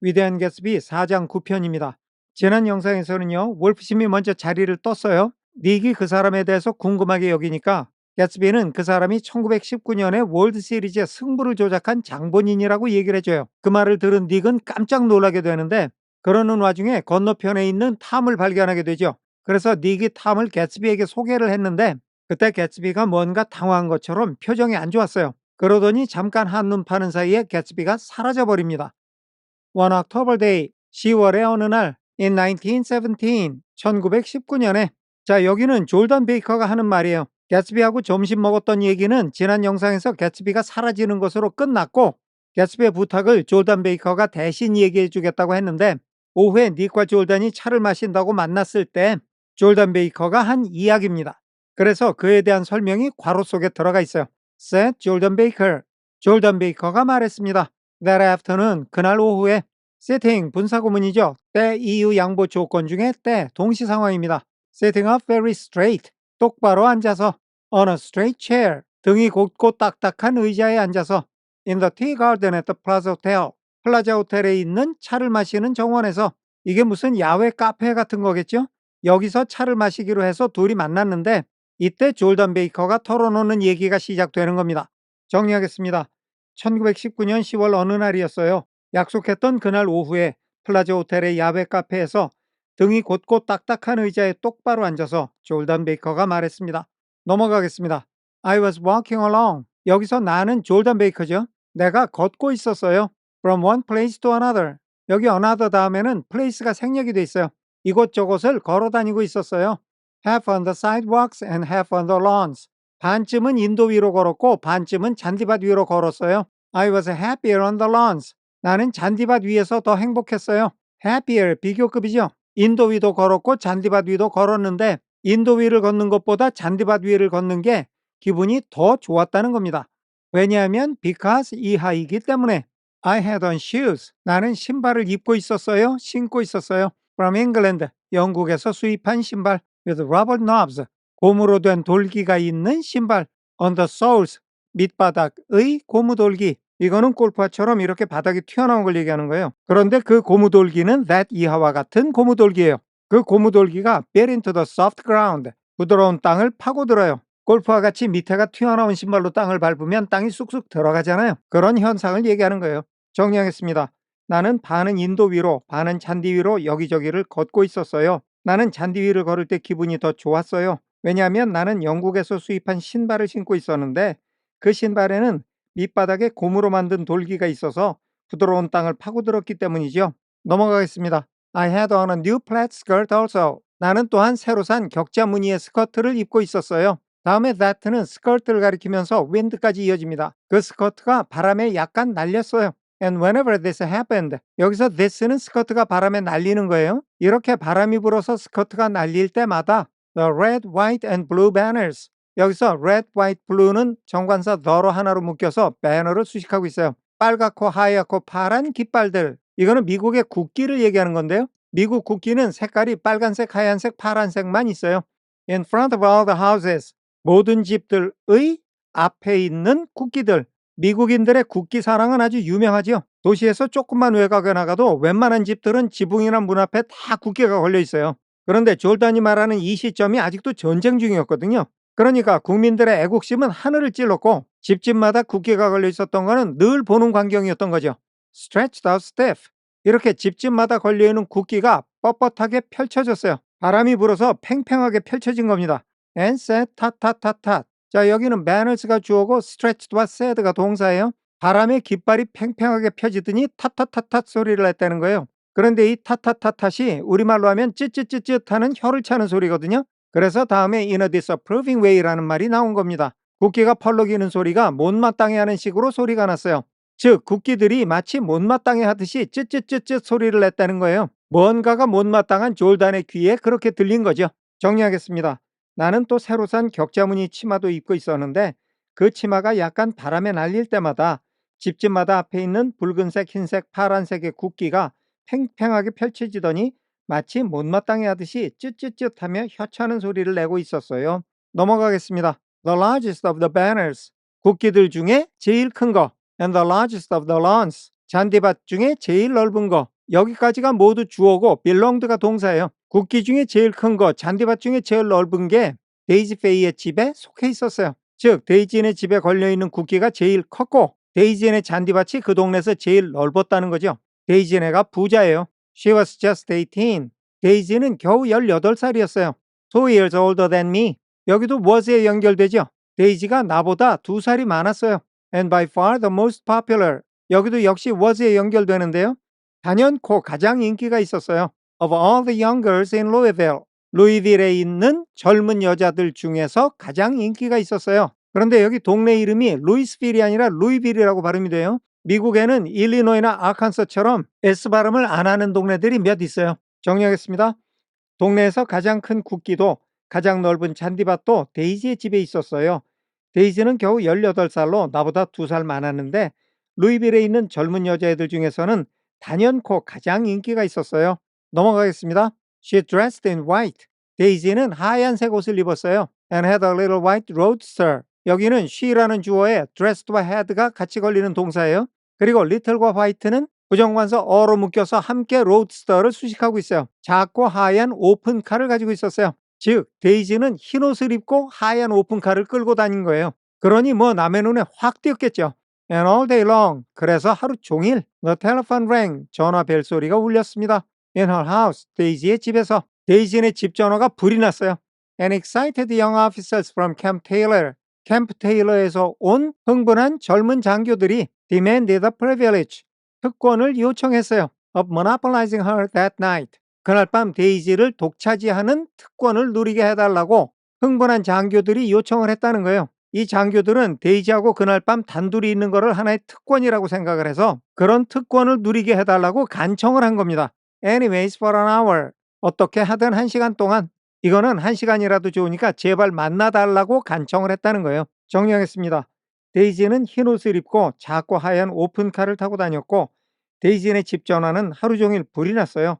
위대한 개츠비 4장 9편입니다. 지난 영상에서는요, wolf심이 먼저 자리를 떴어요. 닉이 그 사람에 대해서 궁금하게 여기니까 개츠비는 그 사람이 1919년에 월드 시리즈의 승부를 조작한 장본인이라고 얘기를 해줘요. 그 말을 들은 닉은 깜짝 놀라게 되는데 그러는 와중에 건너편에 있는 탐을 발견하게 되죠. 그래서 닉이 탐을 개츠비에게 소개를 했는데 그때 개츠비가 뭔가 당황한 것처럼 표정이 안 좋았어요. 그러더니 잠깐 한눈 파는 사이에 개츠비가 사라져 버립니다. One October Day, 10월의 어느 날, in 1917, 1919년에. 자, 여기는 졸단 베이커가 하는 말이에요. 개츠비하고 점심 먹었던 얘기는 지난 영상에서 개츠비가 사라지는 것으로 끝났고, 개츠비의 부탁을 졸단 베이커가 대신 얘기해 주겠다고 했는데, 오후에 닉과 졸단이 차를 마신다고 만났을 때, 졸단 베이커가 한 이야기입니다. 그래서 그에 대한 설명이 괄호 속에 들어가 있어요. said Jordan Baker. 졸단 베이커가 말했습니다. That afternoon, 그날 오후에 setting 분사구문이죠. 때 이유 양보 조건 중에 때 동시 상황입니다. Sitting up very straight, 똑바로 앉아서 on a straight chair, 등이 곧고 딱딱한 의자에 앉아서 in the tea garden at the Plaza Hotel, 플라자 호텔에 있는 차를 마시는 정원에서. 이게 무슨 야외 카페 같은 거겠죠? 여기서 차를 마시기로 해서 둘이 만났는데 이때 졸단 베이커가 털어놓는 얘기가 시작되는 겁니다. 정리하겠습니다. 1919년 10월 어느 날이었어요. 약속했던 그날 오후에 플라자 호텔의 야외 카페에서 등이 곧고 딱딱한 의자에 똑바로 앉아서 졸단 베이커가 말했습니다. 넘어가겠습니다. I was walking along. 여기서 나는 졸단 베이커죠. 내가 걷고 있었어요. From one place to another. 여기 another 다음에는 place가 생략이 돼 있어요. 이곳저곳을 걸어 다니고 있었어요. Half on the sidewalks and half on the lawns. 반쯤은 인도 위로 걸었고 반쯤은 잔디밭 위로 걸었어요. I was happier on the lawns. 나는 잔디밭 위에서 더 행복했어요. happier 비교급이죠. 인도 위도 걸었고 잔디밭 위도 걸었는데 인도 위를 걷는 것보다 잔디밭 위를 걷는 게 기분이 더 좋았다는 겁니다. 왜냐하면 because 이하이기 때문에. I had on shoes. 나는 신발을 입고 있었어요. 신고 있었어요. From England. 영국에서 수입한 신발. With rubber knobs. 고무로 된 돌기가 있는 신발. On the soles. 밑바닥의 고무돌기. 이거는 골프화처럼 이렇게 바닥이 튀어나온 걸 얘기하는 거예요. 그런데 그 고무돌기는 that 이하와 같은 고무돌기예요. 그 고무돌기가 bit into the soft ground. 부드러운 땅을 파고들어요. 골프와 같이 밑에가 튀어나온 신발로 땅을 밟으면 땅이 쑥쑥 들어가잖아요. 그런 현상을 얘기하는 거예요. 정리하겠습니다. 나는 반은 인도 위로, 반은 잔디 위로 여기저기를 걷고 있었어요. 나는 잔디 위를 걸을 때 기분이 더 좋았어요. 왜냐하면 나는 영국에서 수입한 신발을 신고 있었는데 그 신발에는 밑바닥에 고무로 만든 돌기가 있어서 부드러운 땅을 파고들었기 때문이죠. 넘어가겠습니다. I had on a new plaid skirt also. 나는 또한 새로 산 격자 무늬의 스커트를 입고 있었어요. 다음에 that는 스커트를 가리키면서 wind까지 이어집니다. 그 스커트가 바람에 약간 날렸어요. And whenever this happened. 여기서 this는 스커트가 바람에 날리는 거예요. 이렇게 바람이 불어서 스커트가 날릴 때마다 the red, white and blue banners. 여기서 red, white, blue는 정관사 the로 하나로 묶여서 배너를 수식하고 있어요. 빨갛고 하얗고 파란 깃발들. 이거는 미국의 국기를 얘기하는 건데요. 미국 국기는 색깔이 빨간색, 하얀색, 파란색만 있어요. In front of all the houses. 모든 집들의 앞에 있는 국기들. 미국인들의 국기 사랑은 아주 유명하죠. 도시에서 조금만 외곽에 나가도 웬만한 집들은 지붕이나 문 앞에 다 국기가 걸려 있어요. 그런데 졸단이 말하는 이 시점이 아직도 전쟁 중이었거든요. 그러니까 국민들의 애국심은 하늘을 찔렀고 집집마다 국기가 걸려 있었던 거는 늘 보는 광경이었던 거죠. Stretched out stiff. 이렇게 집집마다 걸려있는 국기가 뻣뻣하게 펼쳐졌어요. 바람이 불어서 팽팽하게 펼쳐진 겁니다. And said 탓탓탓탓. 자, 여기는 banners가 주어고 stretched와 said가 동사예요. 바람에 깃발이 팽팽하게 펴지더니 탓탓탓탓 소리를 냈다는 거예요. 그런데 이 탓탓탓탓이 우리말로 하면 찌찌찌찌 하는 혀를 차는 소리거든요. 그래서 다음에 in a disapproving way라는 말이 나온 겁니다. 국기가 펄럭이는 소리가 못마땅해 하는 식으로 소리가 났어요. 즉 국기들이 마치 못마땅해 하듯이 찌찌찌찌 소리를 냈다는 거예요. 뭔가가 못마땅한 졸단의 귀에 그렇게 들린 거죠. 정리하겠습니다. 나는 또 새로 산 격자무늬 치마도 입고 있었는데 그 치마가 약간 바람에 날릴 때마다 집집마다 앞에 있는 붉은색, 흰색, 파란색의 국기가 팽팽하게 펼쳐지더니 마치 못마땅해 하듯이 쯧쯧쯧하며 혀차는 소리를 내고 있었어요. 넘어가겠습니다. The largest of the banners. 국기들 중에 제일 큰 거. And the largest of the lawns. 잔디밭 중에 제일 넓은 거. 여기까지가 모두 주어고 belonged가 동사예요. 국기 중에 제일 큰 거, 잔디밭 중에 제일 넓은 게 데이지 페이의 집에 속해 있었어요. 즉 데이지의 집에 걸려있는 국기가 제일 컸고 데이지의 잔디밭이 그 동네에서 제일 넓었다는 거죠. 데이지네가 부자예요. She was just 18. 데이지는 겨우 18살이었어요. 2 years older than me. 여기도 was에 연결되죠. 데이지가 나보다 2살이 많았어요. And by far the most popular. 여기도 역시 was에 연결되는데요. 단연코 가장 인기가 있었어요. Of all the young girls in Louisville. 루이빌에 있는 젊은 여자들 중에서 가장 인기가 있었어요. 그런데 여기 동네 이름이 루이스빌이 아니라 루이빌이라고 발음이 돼요. 미국에는 일리노이나 아칸서처럼 S 발음을 안 하는 동네들이 몇 있어요. 정리하겠습니다. 동네에서 가장 큰 국기도 가장 넓은 잔디밭도 데이지의 집에 있었어요. 데이지는 겨우 18살로 나보다 2살 많았는데 루이빌에 있는 젊은 여자애들 중에서는 단연코 가장 인기가 있었어요. 넘어가겠습니다. She dressed in white. 데이지는 하얀색 옷을 입었어요. And had a little white roadster. 여기는 she라는 주어에 dressed와 had가 같이 걸리는 동사예요. 그리고 little과 white는 부정관사 어로 묶여서 함께 roadster를 수식하고 있어요. 작고 하얀 오픈카를 가지고 있었어요. 즉 데이지는 흰 옷을 입고 하얀 오픈카를 끌고 다닌 거예요. 그러니 뭐 남의 눈에 확 띄었겠죠. And all day long. 그래서 하루 종일 the telephone rang. 전화 벨소리가 울렸습니다. In her house. 데이지의 집에서. 데이지의 집 전화가 불이 났어요. And excited young officers from Camp Taylor. 캠프 테일러에서 온 흥분한 젊은 장교들이 demanded a privilege. 특권을 요청했어요. Of monopolizing her that night. 그날 밤 데이지를 독차지하는 특권을 누리게 해달라고 흥분한 장교들이 요청을 했다는 거예요. 이 장교들은 데이지하고 그날 밤 단둘이 있는 것을 하나의 특권이라고 생각을 해서 그런 특권을 누리게 해달라고 간청을 한 겁니다. Anyways for an hour. 어떻게 하든 1시간 동안. 이거는 1시간이라도 좋으니까 제발 만나달라고 간청을 했다는 거예요. 정리하겠습니다. 데이지는 흰 옷을 입고 작고 하얀 오픈카를 타고 다녔고 데이지의 집 전화는 하루 종일 불이 났어요.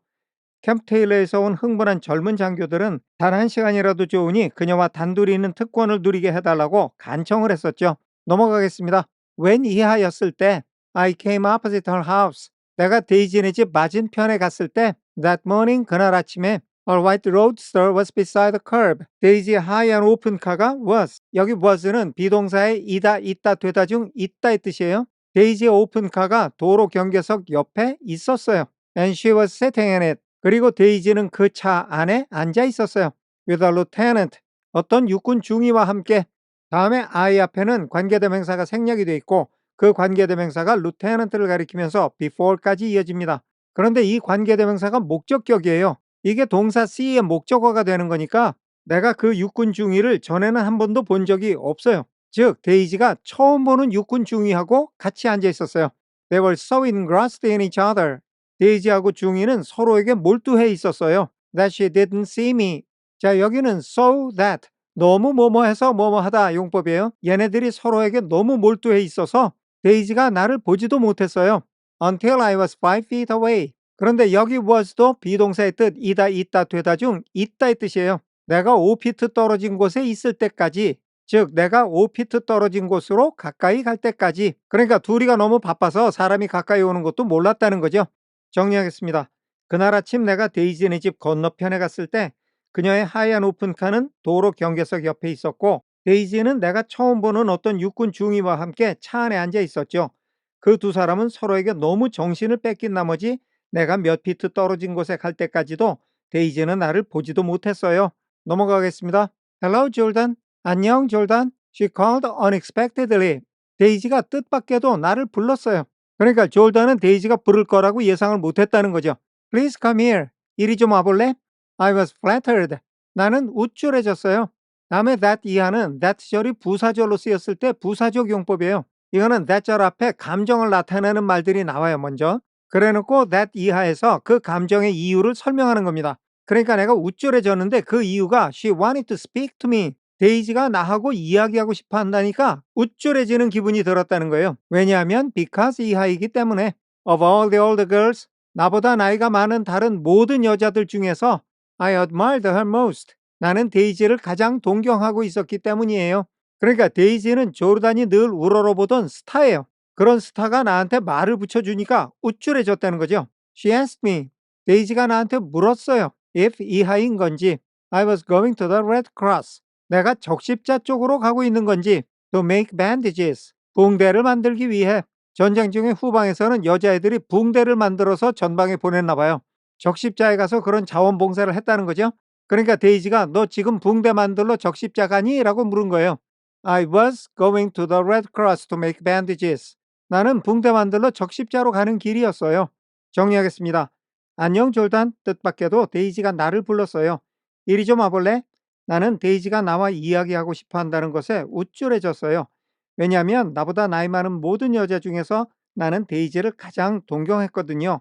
캠프 테일러에서 온 흥분한 젊은 장교들은 단 1시간이라도 좋으니 그녀와 단둘이 있는 특권을 누리게 해달라고 간청을 했었죠. 넘어가겠습니다. 웬 이하였을 때 I came opposite her house. 내가 데이지네 집 맞은편에 갔을 때 That morning, 그날 아침에 A white roadster was beside the curb. 데이지의 하얀 오픈카가 was. 여기 was는 비동사의 이다, 있다, 되다 중 있다의 뜻이에요. 데이지의 오픈카가 도로 경계석 옆에 있었어요. And she was sitting in it. 그리고 데이지는 그 차 안에 앉아 있었어요. With a lieutenant. 어떤 육군 중위와 함께. 다음에 I 앞에는 관계대명사가 생략이 되어 있고 그 관계대명사가 lieutenant를 가리키면서 before까지 이어집니다. 그런데 이 관계대명사가 목적격이에요. 이게 동사 C의 목적어가 되는 거니까 내가 그 육군 중위를 전에는 한 번도 본 적이 없어요. 즉 데이지가 처음 보는 육군 중위하고 같이 앉아 있었어요. They were so engrossed in each other. 데이지하고 중위는 서로에게 몰두해 있었어요. That she didn't see me. 자 여기는 so that 너무 뭐뭐해서 뭐뭐하다 용법이에요. 얘네들이 서로에게 너무 몰두해 있어서 데이지가 나를 보지도 못했어요. Until I was 5 feet away. 그런데 여기 was도 비동사의 뜻 이다, 있다, 되다 중 있다의 뜻이에요. 내가 5피트 떨어진 곳에 있을 때까지, 즉 내가 5피트 떨어진 곳으로 가까이 갈 때까지. 그러니까 둘이가 너무 바빠서 사람이 가까이 오는 것도 몰랐다는 거죠. 정리하겠습니다. 그날 아침 내가 데이지네 집 건너편에 갔을 때 그녀의 하얀 오픈카는 도로 경계석 옆에 있었고 데이지는 내가 처음 보는 어떤 육군 중위와 함께 차 안에 앉아 있었죠. 그 두 사람은 서로에게 너무 정신을 뺏긴 나머지 내가 몇 피트 떨어진 곳에 갈 때까지도 데이지는 나를 보지도 못했어요. 넘어가겠습니다. Hello, Jordan. 안녕, 졸단. She called unexpectedly. 데이지가 뜻밖에도 나를 불렀어요. 그러니까 졸단은 데이지가 부를 거라고 예상을 못했다는 거죠. Please come here. 이리 좀 와볼래? I was flattered. 나는 우쭐해졌어요. 다음에 that 이하는 that 절이 부사절로 쓰였을 때 부사적 용법이에요. 이거는 that 절 앞에 감정을 나타내는 말들이 나와요, 먼저. 그래놓고 that 이하에서 그 감정의 이유를 설명하는 겁니다. 그러니까 내가 우쭐해졌는데 그 이유가 she wanted to speak to me. 데이지가 나하고 이야기하고 싶어 한다니까 우쭐해지는 기분이 들었다는 거예요. 왜냐하면 because 이하이기 때문에. Of all the older girls, 나보다 나이가 많은 다른 모든 여자들 중에서 I admired her most. 나는 데이지를 가장 동경하고 있었기 때문이에요. 그러니까 데이지는 조르단이 늘 우러러보던 스타예요. 그런 스타가 나한테 말을 붙여주니까 우쭐해졌다는 거죠. She asked me. 데이지가 나한테 물었어요. If 이하인 건지 I was going to the Red Cross. 내가 적십자 쪽으로 가고 있는 건지 to make bandages. 붕대를 만들기 위해. 전쟁 중에 후방에서는 여자애들이 붕대를 만들어서 전방에 보냈나 봐요. 적십자에 가서 그런 자원봉사를 했다는 거죠. 그러니까 데이지가 너 지금 붕대 만들러 적십자 가니? 라고 물은 거예요. I was going to the Red Cross to make bandages. 나는 붕대 만들러 적십자로 가는 길이었어요. 정리하겠습니다. 안녕 졸단 뜻밖에도 데이지가 나를 불렀어요. 이리 좀 와볼래? 나는 데이지가 나와 이야기하고 싶어 한다는 것에 우쭐해졌어요. 왜냐하면 나보다 나이 많은 모든 여자 중에서 나는 데이지를 가장 동경했거든요.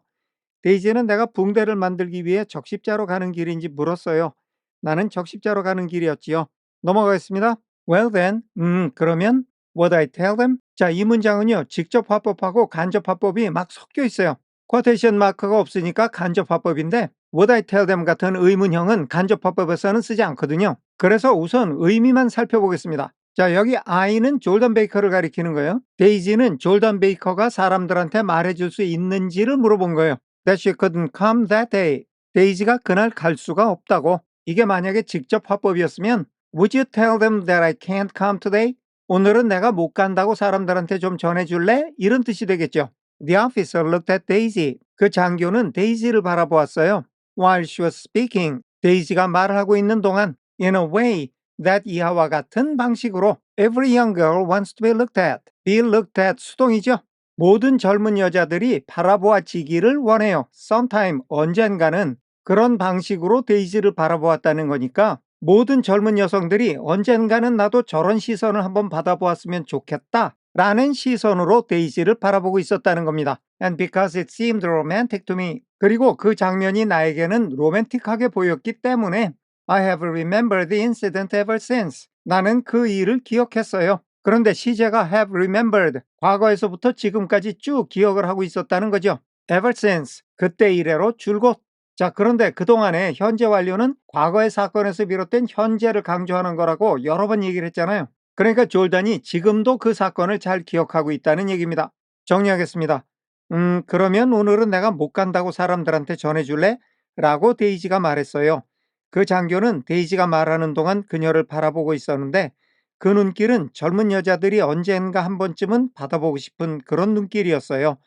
데이지는 내가 붕대를 만들기 위해 적십자로 가는 길인지 물었어요. 나는 적십자로 가는 길이었지요. 넘어가겠습니다. Well then, 그러면 What I tell them? 자, 이 문장은요. 직접 화법하고 간접 화법이 막 섞여 있어요. 쿼테이션 마크가 없으니까 간접 화법인데 What I tell them 같은 의문형은 간접 화법에서는 쓰지 않거든요. 그래서 우선 의미만 살펴보겠습니다. 자, 여기 I는 졸던 베이커를 가리키는 거예요. 데이지는 졸던 베이커가 사람들한테 말해줄 수 있는지를 물어본 거예요. That she couldn't come that day. 데이지가 그날 갈 수가 없다고. 이게 만약에 직접 화법이었으면 Would you tell them that I can't come today? 오늘은 내가 못 간다고 사람들한테 좀 전해줄래? 이런 뜻이 되겠죠. The officer looked at Daisy. 그 장교는 데이지를 바라보았어요. While she was speaking, 데이지가 말을 하고 있는 동안 in a way that 이하와 같은 방식으로 every young girl wants to be looked at. be looked at 수동이죠. 모든 젊은 여자들이 바라보아지기를 원해요. sometime 언젠가는 그런 방식으로 데이지를 바라보았다는 거니까 모든 젊은 여성들이 언젠가는 나도 저런 시선을 한번 받아보았으면 좋겠다 라는 시선으로 데이지를 바라보고 있었다는 겁니다. And because it seemed romantic to me. 그리고 그 장면이 나에게는 로맨틱하게 보였기 때문에 I have remembered the incident ever since. 나는 그 일을 기억했어요. 그런데 시제가 have remembered, 과거에서부터 지금까지 쭉 기억을 하고 있었다는 거죠. ever since, 그때 이래로 줄곧. 자, 그런데 그동안에 현재 완료는 과거의 사건에서 비롯된 현재를 강조하는 거라고 여러 번 얘기를 했잖아요. 그러니까 졸단이 지금도 그 사건을 잘 기억하고 있다는 얘기입니다. 정리하겠습니다. 그러면 오늘은 내가 못 간다고 사람들한테 전해줄래? 라고 데이지가 말했어요. 그 장교는 데이지가 말하는 동안 그녀를 바라보고 있었는데 그 눈길은 젊은 여자들이 언젠가 한 번쯤은 받아보고 싶은 그런 눈길이었어요.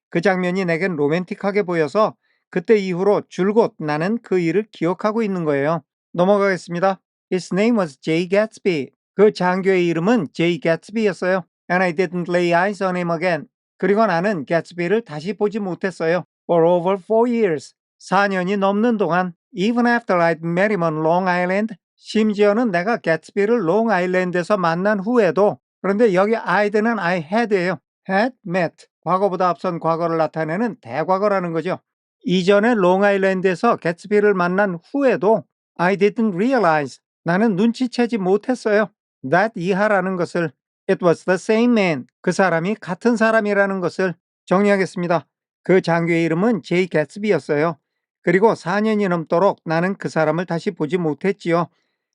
그 장면이 내겐 로맨틱하게 보여서 그때 이후로 줄곧 나는 그 일을 기억하고 있는 거예요. 넘어가겠습니다. His name was Jay Gatsby. 그 장교의 이름은 Jay Gatsby였어요. And I didn't lay eyes on him again. 그리고 나는 개츠비를 다시 보지 못했어요. For over 4 years. 4년이 넘는 동안 Even after I'd met him on Long Island. 심지어는 내가 개츠비를 롱아일랜드에서 만난 후에도 그런데 여기 I'd는 I had예요. had met. 과거보다 앞선 과거를 나타내는 대과거라는 거죠. 이전에 롱아일랜드에서 개츠비를 만난 후에도 I didn't realize. 나는 눈치채지 못했어요. that 이하라는 것을. It was the same man. 그 사람이 같은 사람이라는 것을. 정리하겠습니다. 그 장교의 이름은 제이 개츠비였어요. 그리고 4년이 넘도록 나는 그 사람을 다시 보지 못했지요.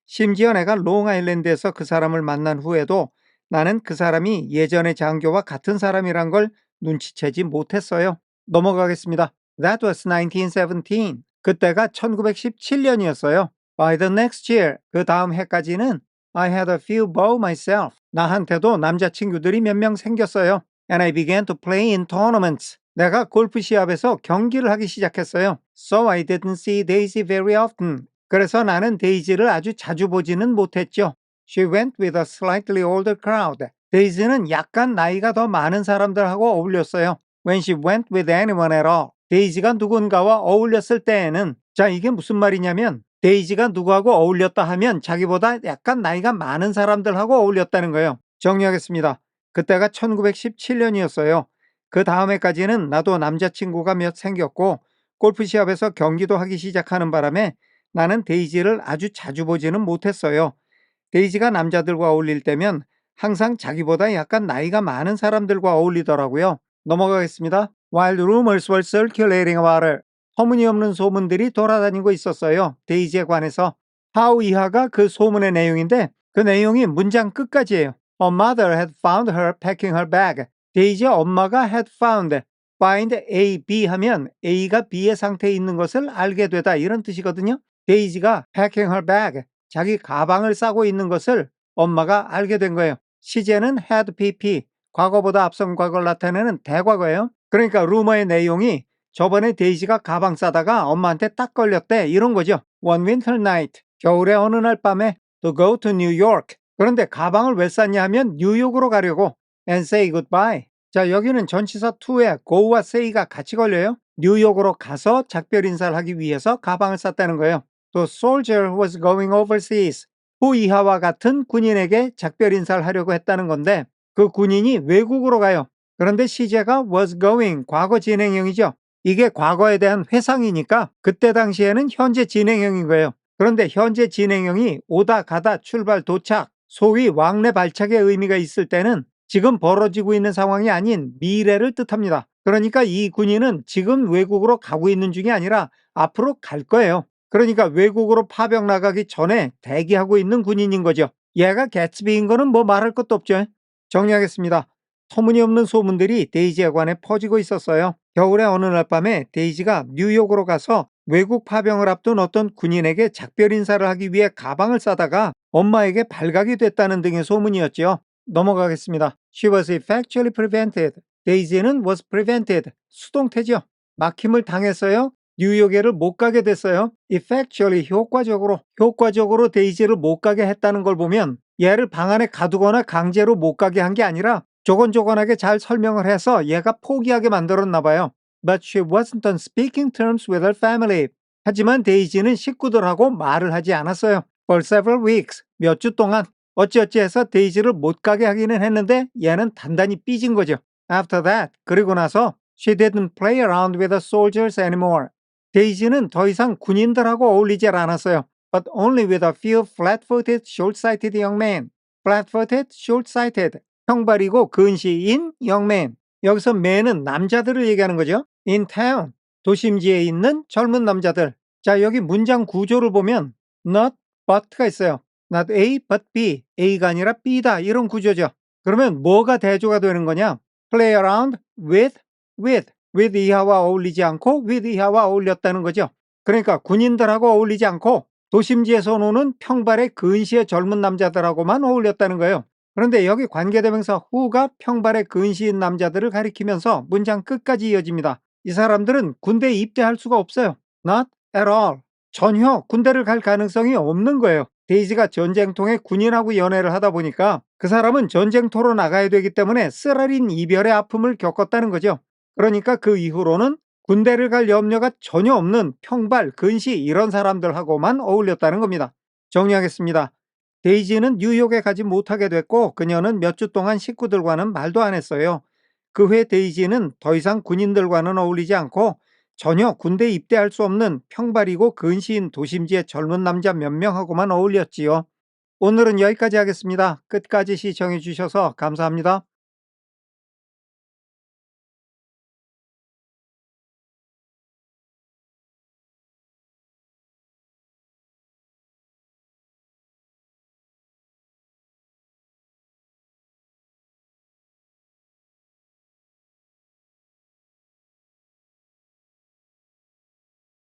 심지어 내가 롱아일랜드에서 그 사람을 만난 후에도 나는 그 사람이 예전의 장교와 같은 사람이란 걸 눈치채지 못했어요. 넘어가겠습니다. That was 1917. 그때가 1917년이었어요. By the next year, 그 다음 해까지는 I had a few beaux myself. 나한테도 남자친구들이 몇 명 생겼어요. And I began to play in tournaments. 내가 골프 시합에서 경기를 하기 시작했어요. So I didn't see Daisy very often. 그래서 나는 데이지를 아주 자주 보지는 못했죠. She went with a slightly older crowd. 데이지는 약간 나이가 더 많은 사람들하고 어울렸어요. When she went with anyone at all. 데이지가 누군가와 어울렸을 때에는 자, 이게 무슨 말이냐면 데이지가 누구하고 어울렸다 하면 자기보다 약간 나이가 많은 사람들하고 어울렸다는 거예요. 정리하겠습니다. 그때가 1917년이었어요. 그 다음 해까지는 나도 남자친구가 몇 생겼고 골프 시합에서 경기도 하기 시작하는 바람에 나는 데이지를 아주 자주 보지는 못했어요. 데이지가 남자들과 어울릴 때면 항상 자기보다 약간 나이가 많은 사람들과 어울리더라고요. 넘어가겠습니다. While rumors were circulating about her. 터무니없는 소문들이 돌아다니고 있었어요. 데이지에 관해서. How 이하가 그 소문의 내용인데 그 내용이 문장 끝까지예요. Her mother had found her packing her bag. 데이지의 엄마가 had found, find A, B 하면 A가 B의 상태에 있는 것을 알게 되다 이런 뜻이거든요. 데이지가 packing her bag, 자기 가방을 싸고 있는 것을 엄마가 알게 된 거예요. 시제는 had pp, 과거보다 앞선 과거를 나타내는 대과거예요. 그러니까 루머의 내용이 저번에 데이지가 가방 싸다가 엄마한테 딱 걸렸대 이런 거죠. One winter night, 겨울의 어느 날 밤에 to go to New York. 그런데 가방을 왜 쌌냐 하면 뉴욕으로 가려고 and say goodbye. 자, 여기는 전치사 to에 go와 say가 같이 걸려요. 뉴욕으로 가서 작별 인사를 하기 위해서 가방을 쌌다는 거예요. The soldier was going overseas. 후 이하와 같은 군인에게 작별 인사를 하려고 했다는 건데 그 군인이 외국으로 가요. 그런데 시제가 was going, 과거 진행형이죠. 이게 과거에 대한 회상이니까 그때 당시에는 현재 진행형인 거예요. 그런데 현재 진행형이 오다 가다 출발 도착, 소위 왕래 발착의 의미가 있을 때는 지금 벌어지고 있는 상황이 아닌 미래를 뜻합니다. 그러니까 이 군인은 지금 외국으로 가고 있는 중이 아니라 앞으로 갈 거예요. 그러니까 외국으로 파병 나가기 전에 대기하고 있는 군인인 거죠. 얘가 개츠비인 거는 뭐 말할 것도 없죠. 정리하겠습니다. 터무니없는 소문들이 데이지에 관해 퍼지고 있었어요. 겨울의 어느 날 밤에 데이지가 뉴욕으로 가서 외국 파병을 앞둔 어떤 군인에게 작별 인사를 하기 위해 가방을 싸다가 엄마에게 발각이 됐다는 등의 소문이었죠. 넘어가겠습니다. She was effectually prevented. 데이지는 was prevented. 수동태죠. 막힘을 당했어요. 뉴욕에를 못 가게 됐어요. effectually, 효과적으로 데이지를 못 가게 했다는 걸 보면 얘를 방 안에 가두거나 강제로 못 가게 한 게 아니라 조곤조곤하게 잘 설명을 해서 얘가 포기하게 만들었나 봐요. But she wasn't on speaking terms with her family. 하지만 데이지는 식구들하고 말을 하지 않았어요. For several weeks, 몇 주 동안 어찌어찌 해서 데이지를 못 가게 하기는 했는데 얘는 단단히 삐진 거죠. After that, 그리고 나서 she didn't play around with the soldiers anymore. 데이지는 더 이상 군인들하고 어울리질 않았어요. But only with a few flat-footed, short-sighted young men. Flat-footed, short-sighted. 형발이고 근시인 young men. 여기서 men은 남자들을 얘기하는 거죠. In town, 도심지에 있는 젊은 남자들. 자, 여기 문장 구조를 보면 not, but가 있어요. Not A, but B. A가 아니라 B다. 이런 구조죠. 그러면 뭐가 대조가 되는 거냐? Play around with 이하와 어울리지 않고 with 이하와 어울렸다는 거죠. 그러니까 군인들하고 어울리지 않고 도심지에서 노는 평발의 근시의 젊은 남자들하고만 어울렸다는 거예요. 그런데 여기 관계대명사 who가 평발의 근시인 남자들을 가리키면서 문장 끝까지 이어집니다. 이 사람들은 군대에 입대할 수가 없어요. Not at all. 전혀 군대를 갈 가능성이 없는 거예요. 데이지가 전쟁통에 군인하고 연애를 하다 보니까 그 사람은 전쟁터로 나가야 되기 때문에 쓰라린 이별의 아픔을 겪었다는 거죠. 그러니까 그 이후로는 군대를 갈 염려가 전혀 없는 평발, 근시 이런 사람들하고만 어울렸다는 겁니다. 정리하겠습니다. 데이지는 뉴욕에 가지 못하게 됐고 그녀는 몇 주 동안 식구들과는 말도 안 했어요. 그 후에 데이지는 더 이상 군인들과는 어울리지 않고 전혀 군대에 입대할 수 없는 평발이고 근시인 도심지의 젊은 남자 몇 명하고만 어울렸지요. 오늘은 여기까지 하겠습니다. 끝까지 시청해 주셔서 감사합니다.